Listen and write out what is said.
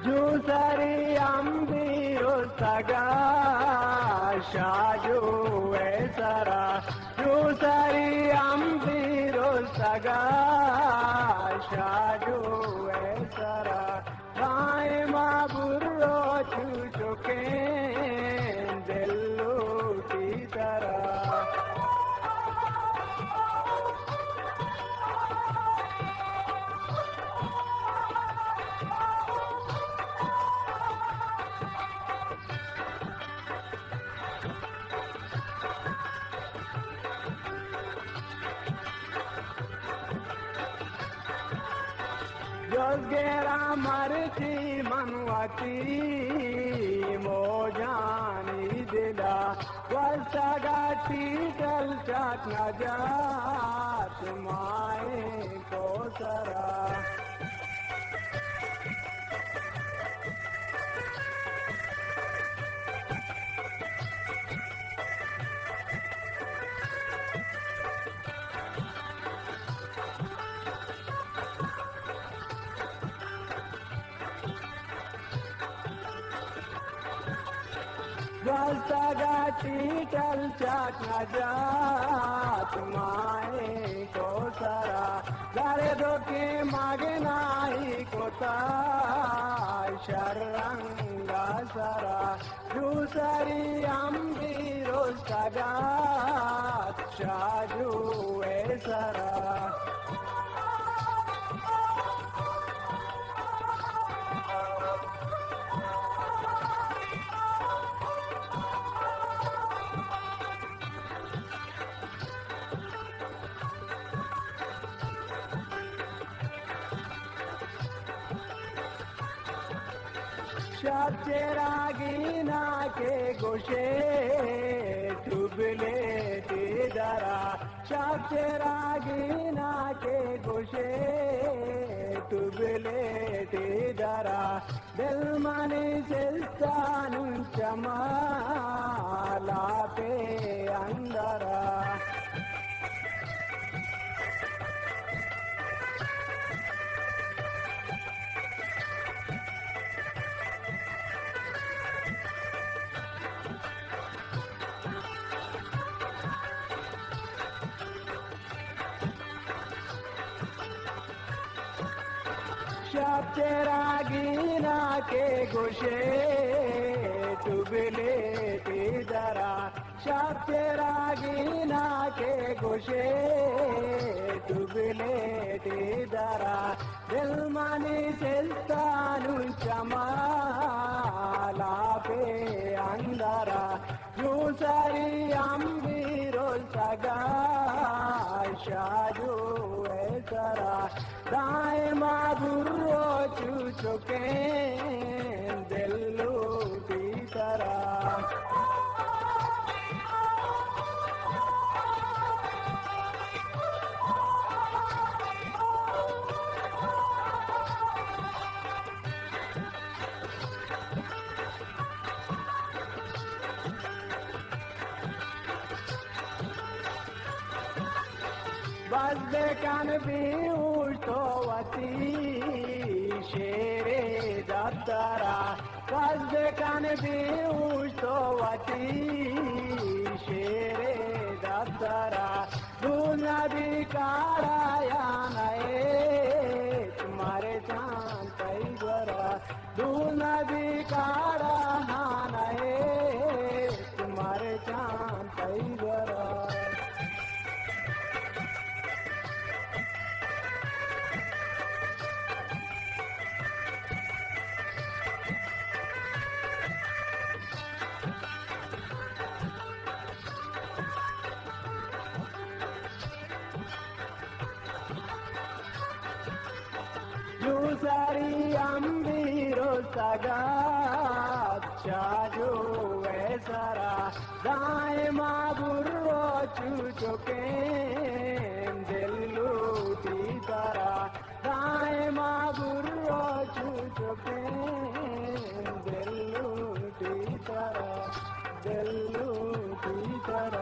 Jusari ambiru saga shaju esara. Jusari ambiru saga shaju esara. Daima burro chuchuke dillu ki tarah. Josgera marti manwati mojani dila vasagati talchat najat mae ko sara. Vasagati talchat najat mae ko sara. Dare doke magenai kota sharanga sara. Jusari ambiru sagat shaju esara. Shapcheragina ke goshe tubile tidara. Shapcheragina ke goshe tubile tidara. Dilmani siltanu chamala pe andara. Shapcheragina ke goshe tubile tidara. Shapcheragina ke goshe tubile tidara. Dilmani siltanu chamala pe andara. Jusari ambiru saga shaju esara. Daima burro chuchuke dillu ki tarah. Bazde kan biushtovati shere dattara. Bazde kan biushtovati shere dattara. Dunadi karaya nae tumhare chand paigara. Dunadi karaya nae tumhare chand paigara. Jusari ambiru sagat shaju esara. Daima burro chuchuke dillu ki tarah. Daima burro chuchuke dillu ki tarah. Dillu ki tarah.